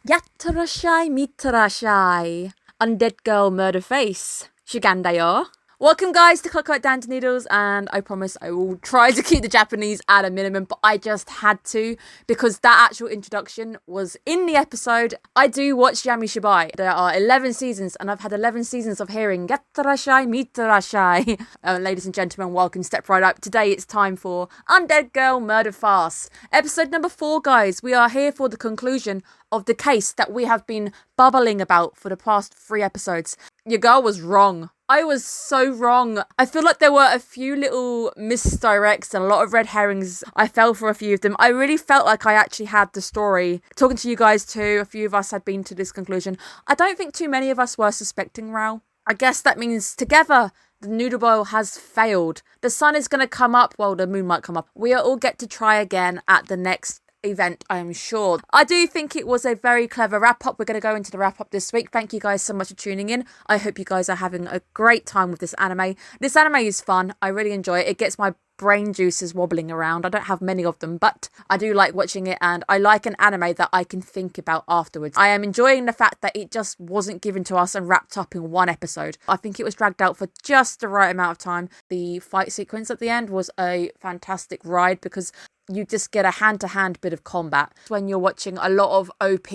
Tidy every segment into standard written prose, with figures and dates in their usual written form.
Yattarashai mittarashai. Undead Girl Murder Farce. Shigandayo. Welcome guys to Clockwork down to Noodles, and I promise I will try to keep the Japanese at a minimum, but I just had to because that actual introduction was in the episode. I do watch Yami Shibai. There are 11 seasons and I've had 11 seasons of hearing Yattarashai mittarashai. Ladies and gentlemen, welcome, step right up. Today it's time for Undead Girl Murder Farce. Episode number 4, guys. We are here for the conclusion of the case that we have been bubbling about for the past 3 episodes. Your girl was wrong. I was so wrong. I feel like there were a few little misdirects and a lot of red herrings. I fell for a few of them. I really felt like I actually had the story. Talking to you guys too, a few of us had been to this conclusion. I don't think too many of us were suspecting Rao. I guess that means together the noodle boil has failed. The sun is going to come up. Well, the moon might come up. We all get to try again at the next event, I am sure. I do think it was a very clever wrap-up. We're going to go into the wrap-up this week. Thank you guys so much for tuning in. I hope you guys are having a great time with this anime. This anime is fun. I really enjoy it. It gets my brain juices wobbling around. I don't have many of them, but I do like watching it, and I like an anime that I can think about afterwards. I am enjoying the fact that it just wasn't given to us and wrapped up in one episode. I think it was dragged out for just the right amount of time. The fight sequence at the end was a fantastic ride because you just get a hand-to-hand bit of combat. When you're watching a lot of OP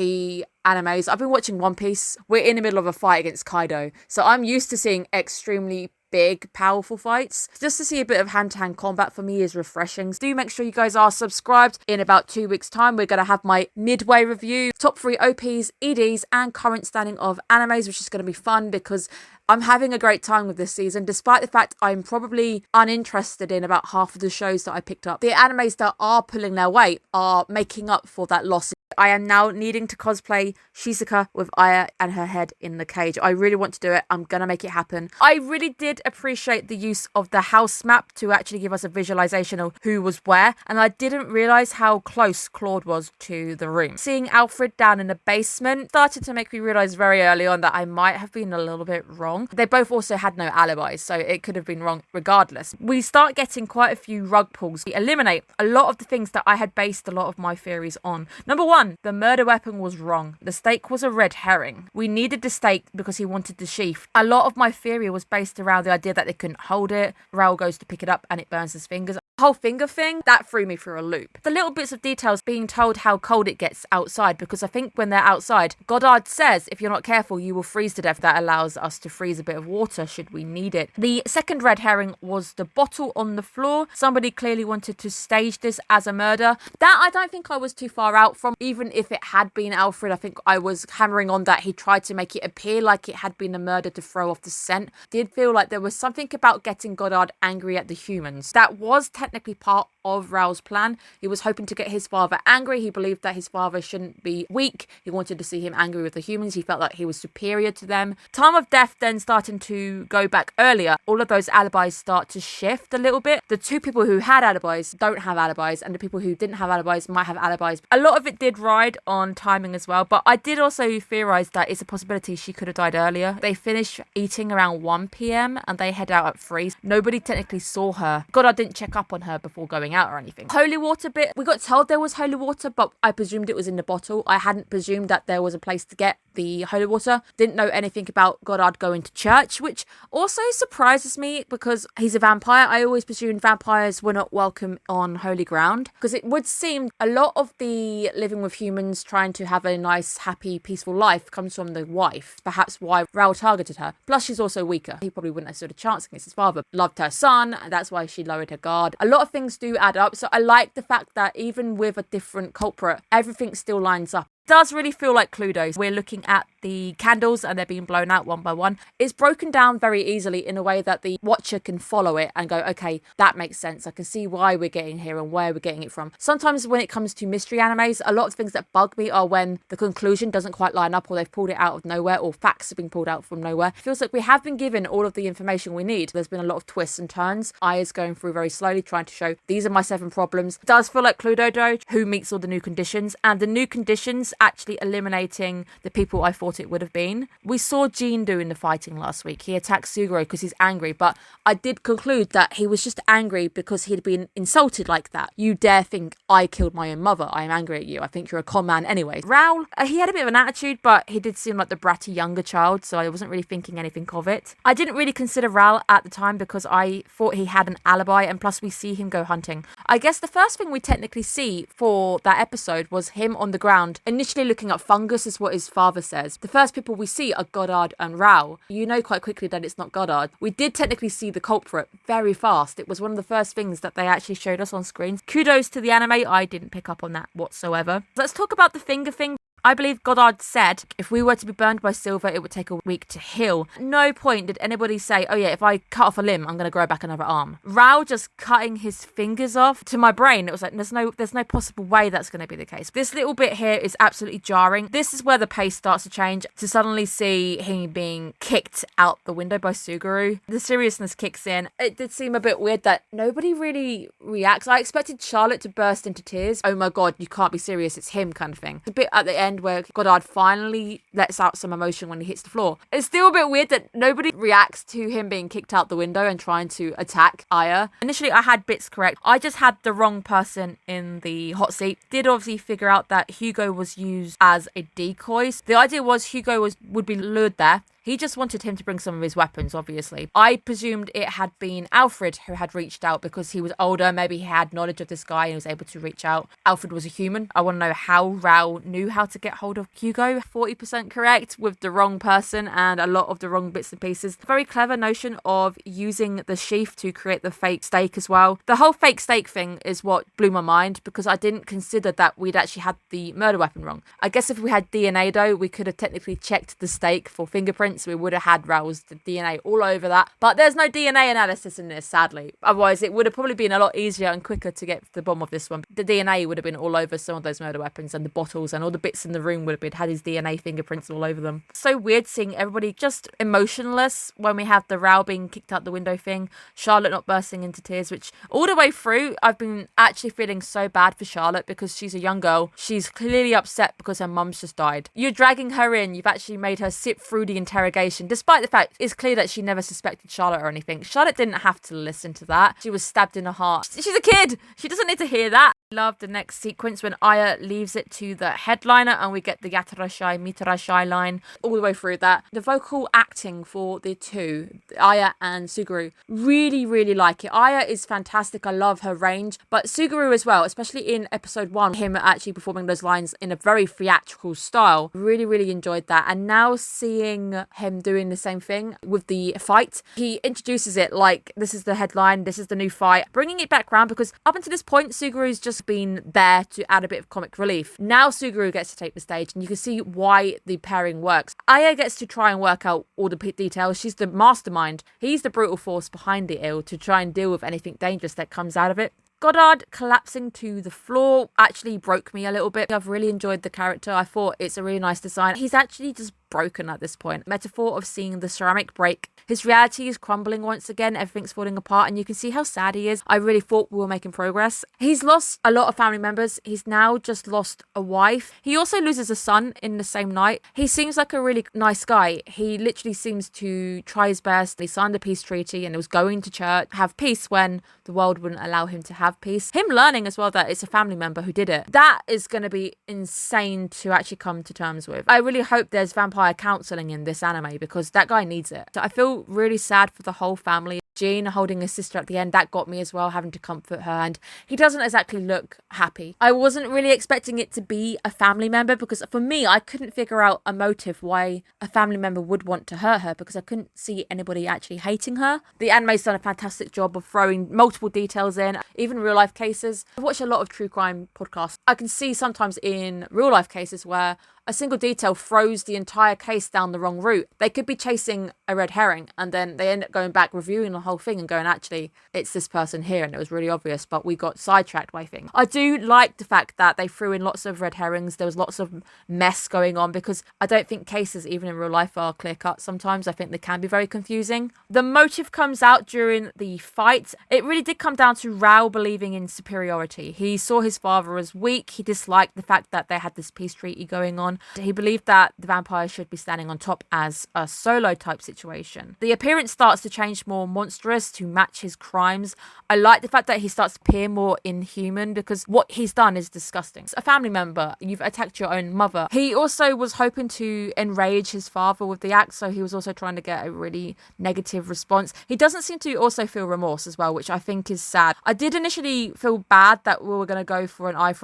animes, I've been watching One Piece. We're in the middle of a fight against Kaido, so I'm used to seeing extremely big, powerful fights. Just to see a bit of hand-to-hand combat for me is refreshing. Do make sure you guys are subscribed. In about 2 weeks' time, we're going to have my midway review, top 3 OPs, EDs, and current standing of animes, which is going to be fun because I'm having a great time with this season, despite the fact I'm probably uninterested in about half of the shows that I picked up. The animes that are pulling their weight are making up for that loss. I am now needing to cosplay Shizuka with Aya and her head in the cage. I really want to do it. I'm going to make it happen. I really did appreciate the use of the house map to actually give us a visualization of who was where, and I didn't realize how close Claude was to the room. Seeing Alfred down in the basement started to make me realize very early on that I might have been a little bit wrong. They both also had no alibis, so it could have been wrong regardless. We start getting quite a few rug pulls. We eliminate a lot of the things that I had based a lot of my theories on. Number 1, the murder weapon was wrong. The stake was a red herring. We needed the stake because he wanted the sheath. A lot of my theory was based around the idea that they couldn't hold it. Raoul goes to pick it up and it burns his fingers. The whole finger thing, that threw me for a loop. The little bits of details being told how cold it gets outside, because I think when they're outside, Goddard says if you're not careful you will freeze to death. That allows us to freeze a bit of water should we need it. The second red herring was the bottle on the floor. Somebody clearly wanted to stage this as a murder. That I don't think I was too far out from. Even if it had been Alfred, I think I was hammering on that he tried to make it appear like it had been a murder to throw off the scent. Did feel like there was something about getting Goddard angry at the humans. That was technically part of Raoul's plan. He was hoping to get his father angry. He believed that his father shouldn't be weak. He wanted to see him angry with the humans. He felt like he was superior to them. Time of death then starting to go back earlier. All of those alibis start to shift a little bit. The 2 people who had alibis don't have alibis, and the people who didn't have alibis might have alibis. A lot of it did ride on timing as well, but I did also theorise that it's a possibility she could have died earlier. They finish eating around 1 p.m. and they head out at 3. Nobody technically saw her. Goddard didn't check up on her before going out or anything. Holy water bit, we got told there was holy water, but I presumed it was in the bottle. I hadn't presumed that there was a place to get the holy water. Didn't know anything about Goddard going to church, which also surprises me because he's a vampire. I always presumed vampires were not welcome on holy ground, because it would seem a lot of the living with humans trying to have a nice, happy, peaceful life comes from the wife. Perhaps why Raoul targeted her. Plus, she's also weaker. He probably wouldn't have stood a chance against his father. Loved her son, and that's why she lowered her guard. A lot of things do add up, so I like the fact that even with a different culprit, everything still lines up. Does really feel like Cluedo. We're looking at the candles and they're being blown out one by one. It's broken down very easily in a way that the watcher can follow it and go, okay, that makes sense. I can see why we're getting here and where we're getting it from. Sometimes when it comes to mystery animes, a lot of things that bug me are when the conclusion doesn't quite line up, or they've pulled it out of nowhere, or facts have been pulled out from nowhere. It feels like we have been given all of the information we need. There's been a lot of twists and turns. Aya's going through very slowly, trying to show these are my 7 problems. It does feel like Cluedo, though, who meets all the new conditions, and the new conditions actually eliminating the people I thought it would have been. We saw Gene doing the fighting last week. He attacked Suguro because he's angry, but I did conclude that he was just angry because he'd been insulted like that. You dare think I killed my own mother. I am angry at you. I think you're a con man anyway. Raul, he had a bit of an attitude, but he did seem like the bratty younger child, so I wasn't really thinking anything of it. I didn't really consider Raul at the time because I thought he had an alibi, and plus we see him go hunting. I guess the first thing we technically see for that episode was him on the ground, initially looking at fungus is what his father says. The first people we see are Goddard and Raul. You know quite quickly that it's not Goddard. We did technically see the culprit very fast. It was one of the first things that they actually showed us on screen. Kudos to the anime, I didn't pick up on that whatsoever. Let's talk about the finger thing. I believe Goddard said if we were to be burned by silver, it would take a week to heal. At no point did anybody say, oh yeah, if I cut off a limb, I'm going to grow back another arm. Raul just cutting his fingers off, to my brain, it was like, there's no possible way that's going to be the case. This little bit here is absolutely jarring. This is where the pace starts to change, to suddenly see him being kicked out the window by Suguru. The seriousness kicks in. It did seem a bit weird that nobody really reacts. I expected Charlotte to burst into tears. Oh my God, you can't be serious, it's him kind of thing. The bit at the end where Goddard finally lets out some emotion when he hits the floor. It's still a bit weird that nobody reacts to him being kicked out the window and trying to attack Aya. Initially, I had bits correct. I just had the wrong person in the hot seat. Did obviously figure out that Hugo was used as a decoy. The idea was Hugo would be lured there. He just wanted him to bring some of his weapons, obviously. I presumed it had been Alfred who had reached out because he was older. Maybe he had knowledge of this guy and was able to reach out. Alfred was a human. I want to know how Raul knew how to get hold of Hugo. 40% correct with the wrong person and a lot of the wrong bits and pieces. Very clever notion of using the sheath to create the fake stake as well. The whole fake stake thing is what blew my mind because I didn't consider that we'd actually had the murder weapon wrong. I guess if we had DNA though, we could have technically checked the stake for fingerprints. We would have had Raul's DNA all over that. But there's no DNA analysis in this, sadly. Otherwise, it would have probably been a lot easier and quicker to get to the bottom of this one. The DNA would have been all over some of those murder weapons and the bottles and all the bits in the room would have had his DNA fingerprints all over them. So weird seeing everybody just emotionless when we have the Raul being kicked out the window thing. Charlotte not bursting into tears, which all the way through, I've been actually feeling so bad for Charlotte because she's a young girl. She's clearly upset because her mum's just died. You're dragging her in. You've actually made her sit through the interrogation, despite the fact it's clear that she never suspected Charlotte or anything. Charlotte didn't have to listen to that. She was stabbed in her heart. She's a kid. She doesn't need to hear that. Love the next sequence when Aya leaves it to the headliner and we get the Yatarashai Mitarashai line all the way through that. The vocal acting for the two, Aya and Suguru, really like it. Aya is fantastic. I love her range, but Suguru as well, especially in episode 1, him actually performing those lines in a very theatrical style. Really enjoyed that. And now seeing him doing the same thing with the fight, he introduces it like this is the headline, this is the new fight, bringing it back round because up until this point Suguru's just been there to add a bit of comic relief. Now Suguru gets to take the stage and you can see why the pairing works. Aya gets to try and work out all the details. She's the mastermind. He's the brutal force behind the ill to try and deal with anything dangerous that comes out of it. Goddard collapsing to the floor actually broke me a little bit. I've really enjoyed the character. I thought it's a really nice design. He's actually just broken at this point. Metaphor of seeing the ceramic break. His reality is crumbling once again. Everything's falling apart and you can see how sad he is. I really thought we were making progress. He's lost a lot of family members. He's now just lost a wife. He also loses a son in the same night. He seems like a really nice guy. He literally seems to try his best. He signed the peace treaty and was going to church, have peace when the world wouldn't allow him to have peace. Him learning as well that it's a family member who did it. That is going to be insane to actually come to terms with. I really hope there's vampire counselling in this anime because that guy needs it. So I feel really sad for the whole family. Jean holding his sister at the end, that got me as well, having to comfort her, and he doesn't exactly look happy. I wasn't really expecting it to be a family member because for me, I couldn't figure out a motive why a family member would want to hurt her because I couldn't see anybody actually hating her. The anime's done a fantastic job of throwing multiple details in, even real life cases. I watch a lot of true crime podcasts. I can see sometimes in real life cases where a single detail throws the entire case down the wrong route. They could be chasing a red herring and then they end up going back, reviewing the whole thing and going, actually, it's this person here and it was really obvious, but we got sidetracked by things. I do like the fact that they threw in lots of red herrings. There was lots of mess going on because I don't think cases, even in real life, are clear-cut sometimes. I think they can be very confusing. The motive comes out during the fight. It really did come down to Rao believing in superiority. He saw his father as weak. He disliked the fact that they had this peace treaty going on. He believed that the vampire should be standing on top as a solo type situation. The appearance starts to change more monstrous to match his crimes. I like the fact that he starts to appear more inhuman because what he's done is disgusting. A family member, you've attacked your own mother. He also was hoping to enrage his father with the axe, so he was also trying to get a really negative response. He doesn't seem to also feel remorse as well, which I think is sad. I did initially feel bad that we were going to go for an eye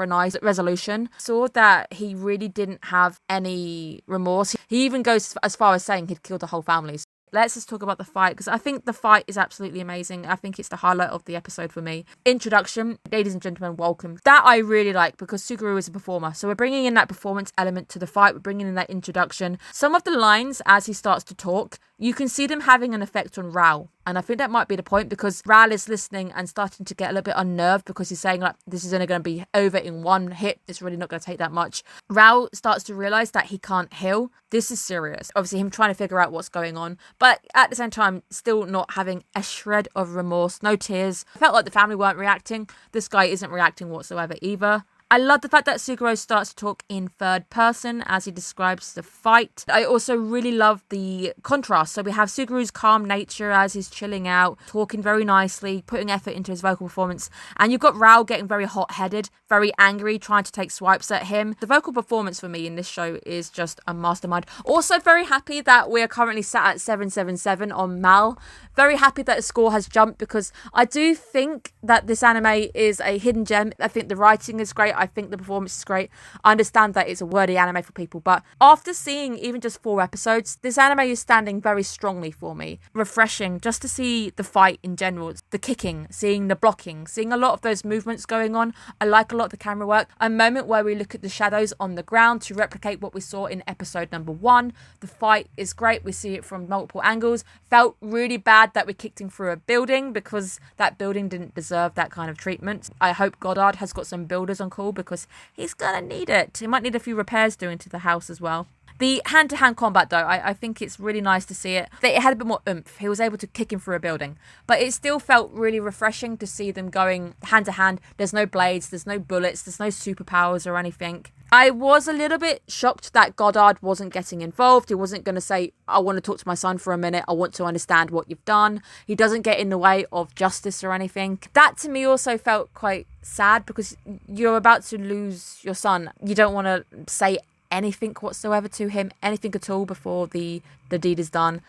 resolution. Saw that he really didn't have any remorse. He even goes as far as saying he'd killed the whole family. Let's just talk about the fight, because I think the fight is absolutely amazing. I think it's the highlight of the episode for me. Introduction, ladies and gentlemen, welcome. That I really like because Suguru is a performer. So we're bringing in that performance element to the fight. We're bringing in that introduction. Some of the lines as he starts to talk, you can see them having an effect on Rao. And I think that might be the point because Rao is listening and starting to get a little bit unnerved because he's saying like, this is only going to be over in one hit. It's really not going to take that much. Rao starts to realize that he can't heal. This is serious. Obviously him trying to figure out what's going on, but at the same time, still not having a shred of remorse, no tears. I felt like the family weren't reacting. This guy isn't reacting whatsoever either. I love the fact that Suguru starts to talk in third person as he describes the fight. I also really love the contrast. So we have Suguru's calm nature as he's chilling out, talking very nicely, putting effort into his vocal performance. And you've got Rao getting very hot-headed, very angry, trying to take swipes at him. The vocal performance for me in this show is just a mastermind. Also very happy that we are currently sat at 777 on Mal. Very happy that the score has jumped because I do think that this anime is a hidden gem. I think the writing is great. I think the performance is great. I understand that it's a wordy anime for people, but after seeing even just 4 episodes, this anime is standing very strongly for me. Refreshing just to see the fight in general, the kicking, seeing the blocking, seeing a lot of those movements going on. I like a lot of the camera work. A moment where we look at the shadows on the ground to replicate what we saw in episode number 1. The fight is great. We see it from multiple angles. Felt really bad that we kicked him through a building because that building didn't deserve that kind of treatment. I hope Goddard has got some builders on call because he's gonna need it. He might need a few repairs doing to the house as well. The hand-to-hand combat, though, I think it's really nice to see it. It had a bit more oomph. He was able to kick him through a building. But it still felt really refreshing to see them going hand-to-hand. There's no blades, there's no bullets, there's no superpowers or anything. I was a little bit shocked that Goddard wasn't getting involved. He wasn't going to say, I want to talk to my son for a minute. I want to understand what you've done. He doesn't get in the way of justice or anything. That to me also felt quite sad because you're about to lose your son. You don't want to say anything whatsoever to him, anything at all before the deed is done.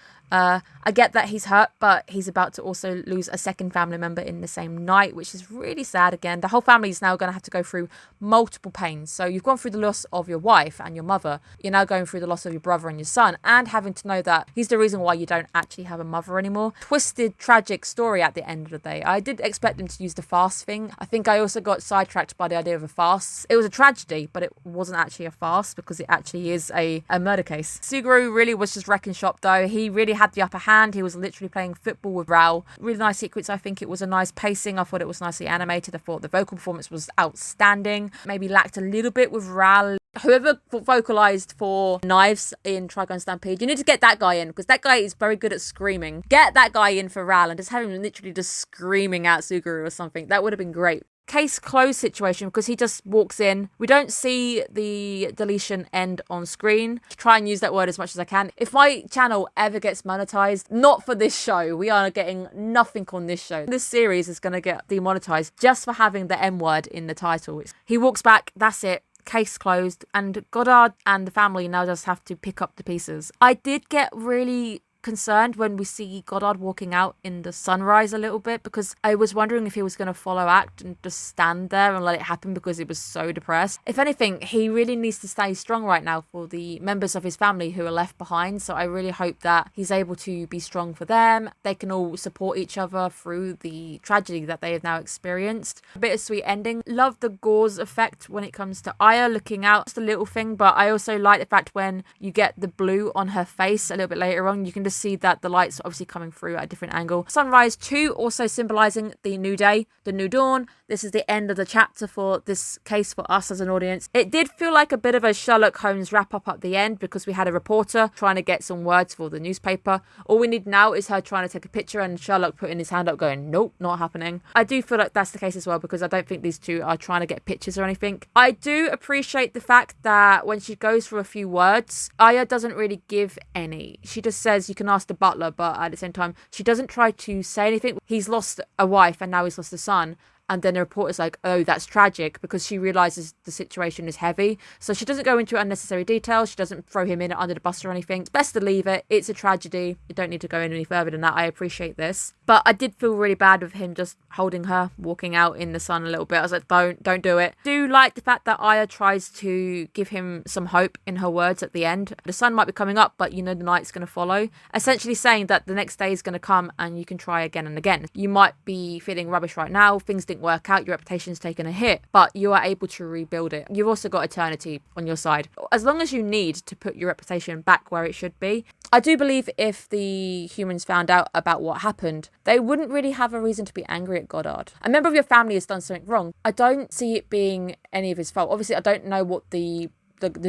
I get that he's hurt, but he's about to also lose a second family member in the same night, which is really sad again. The whole family is now going to have to go through multiple pains. So you've gone through the loss of your wife and your mother. You're now going through the loss of your brother and your son, and having to know that he's the reason why you don't actually have a mother anymore. Twisted, tragic story at the end of the day. I did expect them to use the farce thing. I think I also got sidetracked by the idea of a farce. It was a tragedy, but it wasn't actually a farce because it actually is a murder case. Suguru really was just wrecking shop though. He really had the upper hand. He was literally playing football with Rao. Really nice sequence. I think it was a nice pacing. I thought it was nicely animated. I thought the vocal performance was outstanding. Maybe lacked a little bit with Rao. Whoever vocalized for Knives in Trigun Stampede, you need to get that guy in because that guy is very good at screaming. Get that guy in for Rao and just have him literally just screaming at Suguru or something. That would have been great. Case closed situation because he just walks in. We don't see the deletion end on screen. Try and use that word as much as I can. If my channel ever gets monetized, not for this show, we are getting nothing on this show. This series is going to get demonetized just for having the M word in the title. He walks back, that's it. Case closed, and Goddard and the family now just have to pick up the pieces. I did get really concerned when we see Goddard walking out in the sunrise a little bit, because I was wondering if he was going to follow act and just stand there and let it happen because he was so depressed. If anything, he really needs to stay strong right now for the members of his family who are left behind. So I really hope that he's able to be strong for them. They can all support each other through the tragedy that they have now experienced. A bittersweet ending. Love the gauze effect when it comes to Aya looking out. Just a little thing, but I also like the fact when you get the blue on her face a little bit later on, you can just see that the lights are obviously coming through at a different angle. Sunrise 2 also symbolizing the new day, the new dawn. This is the end of the chapter for this case for us as an audience. It did feel like a bit of a Sherlock Holmes wrap up at the end because we had a reporter trying to get some words for the newspaper. All we need now is her trying to take a picture and Sherlock putting his hand up going, nope, not happening. I do feel like that's the case as well because I don't think these two are trying to get pictures or anything. I do appreciate the fact that when she goes for a few words, Aya doesn't really give any. She just says you can ask the butler, but at the same time, she doesn't try to say anything. He's lost a wife and now he's lost a son. And then the reporter's like, oh, that's tragic, because she realises the situation is heavy. So she doesn't go into unnecessary details. She doesn't throw him in under the bus or anything. It's best to leave it. It's a tragedy. You don't need to go in any further than that. I appreciate this. But I did feel really bad with him just holding her, walking out in the sun a little bit. I was like, don't do it. I do like the fact that Aya tries to give him some hope in her words at the end. The sun might be coming up, but you know the night's going to follow. Essentially saying that the next day is going to come and you can try again and again. You might be feeling rubbish right now. Things didn't work out, your reputation's taken a hit, but you are able to rebuild it. You've also got eternity on your side, as long as you need to put your reputation back where it should be. I do believe if the humans found out about what happened, they wouldn't really have a reason to be angry at Goddard. A member of your family has done something wrong. I don't see it being any of his fault. Obviously, I don't know what the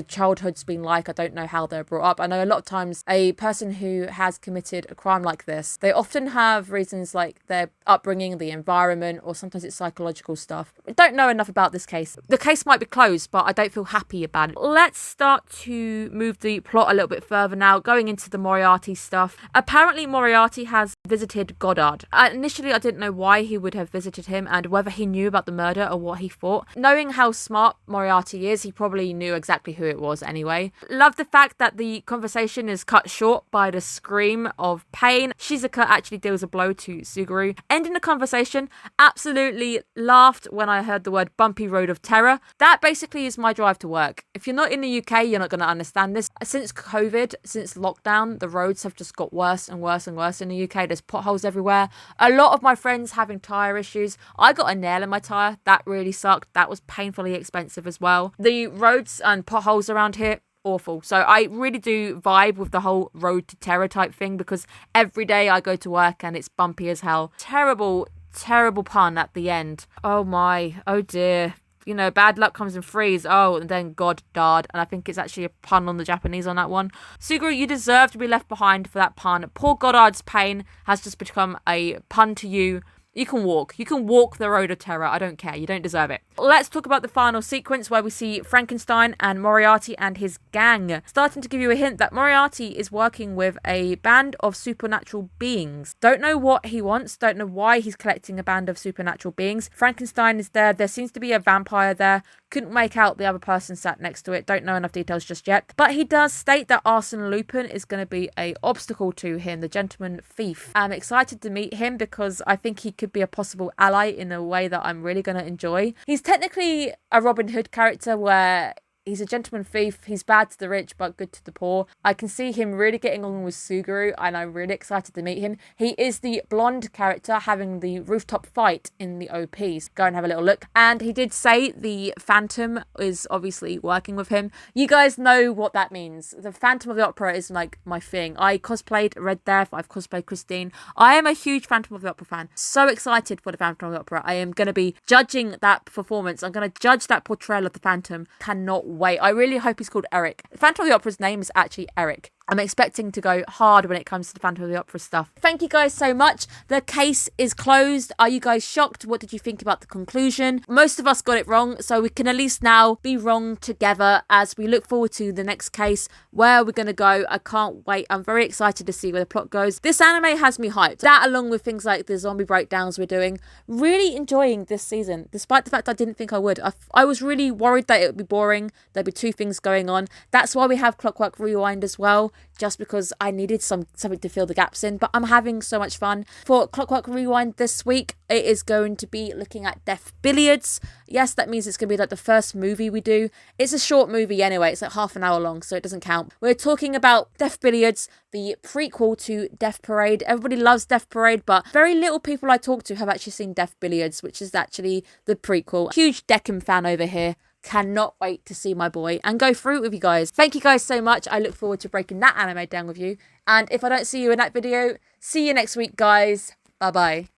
childhood's been like. I don't know how they're brought up. I know a lot of times a person who has committed a crime like this, they often have reasons like their upbringing, the environment, or sometimes it's psychological stuff. I don't know enough about this case. The case might be closed, but I don't feel happy about it. Let's start to move the plot a little bit further now, going into the Moriarty stuff. Apparently Moriarty has visited Goddard. Initially I didn't know why he would have visited him and whether he knew about the murder or what he thought. Knowing how smart Moriarty is, he probably knew exactly who it was anyway. Love the fact that the conversation is cut short by the scream of pain. Shizuka actually deals a blow to Suguru. Ending the conversation, absolutely laughed when I heard the word bumpy road of terror. That basically is my drive to work. If you're not in the UK, you're not going to understand this. Since COVID, since lockdown, the roads have just got worse and worse and worse in the UK. There's potholes everywhere. A lot of my friends having tyre issues. I got a nail in my tyre. That really sucked. That was painfully expensive as well. The roads and potholes around here, awful. So I really do vibe with the whole road to terror type thing because every day I go to work and it's bumpy as hell. Terrible pun at the end. Oh my, oh dear. You know, bad luck comes in threes. Oh, and then Goddard. And I think it's actually a pun on the Japanese on that one. Suguru, you deserve to be left behind for that pun. Poor Goddard's pain has just become a pun to you. You can walk the road of terror. I don't care. You don't deserve it. Let's talk about the final sequence where we see Frankenstein and Moriarty and his gang. Starting to give you a hint that Moriarty is working with a band of supernatural beings. Don't know what he wants. Don't know why he's collecting a band of supernatural beings. Frankenstein is there. There seems to be a vampire there. Couldn't make out the other person sat next to it. Don't know enough details just yet. But he does state that Arsene Lupin is going to be an obstacle to him, the gentleman thief. I'm excited to meet him because I think he could be a possible ally in a way that I'm really going to enjoy. He's technically a Robin Hood character where he's a gentleman thief. He's bad to the rich, but good to the poor. I can see him really getting on with Suguru, and I'm really excited to meet him. He is the blonde character having the rooftop fight in the OPs. Go and have a little look. And he did say the Phantom is obviously working with him. You guys know what that means. The Phantom of the Opera is like my thing. I cosplayed Red Death. I've cosplayed Christine. I am a huge Phantom of the Opera fan. So excited for the Phantom of the Opera. I am going to be judging that performance. I'm going to judge that portrayal of the Phantom. Cannot wait. I really hope he's called Eric. Phantom of the Opera's name is actually Eric. I'm expecting to go hard when it comes to the Phantom of the Opera stuff. Thank you guys so much. The case is closed. Are you guys shocked? What did you think about the conclusion? Most of us got it wrong, so we can at least now be wrong together as we look forward to the next case. Where we're going to go, I can't wait. I'm very excited to see where the plot goes. This anime has me hyped. That, along with things like the zombie breakdowns we're doing, really enjoying this season, despite the fact I didn't think I would. I was really worried that it would be boring. There'd be two things going on. That's why we have Clockwork Rewind as well. just because I needed something to fill the gaps in, but I'm having so much fun. For Clockwork Rewind this week, it is going to be looking at Deaf Billiards. Yes, that means it's going to be like the first movie we do. It's a short movie anyway, it's like half an hour long, so it doesn't count. We're talking about Deaf Billiards, the prequel to Death Parade. Everybody loves Death Parade, but very little people I talk to have actually seen Deaf Billiards, which is actually the prequel. Huge Deccan fan over here. Cannot wait to see my boy and go through it with you guys. Thank you guys so much. I look forward to breaking that anime down with you. And if I don't see you in that video, see you next week, guys. Bye bye.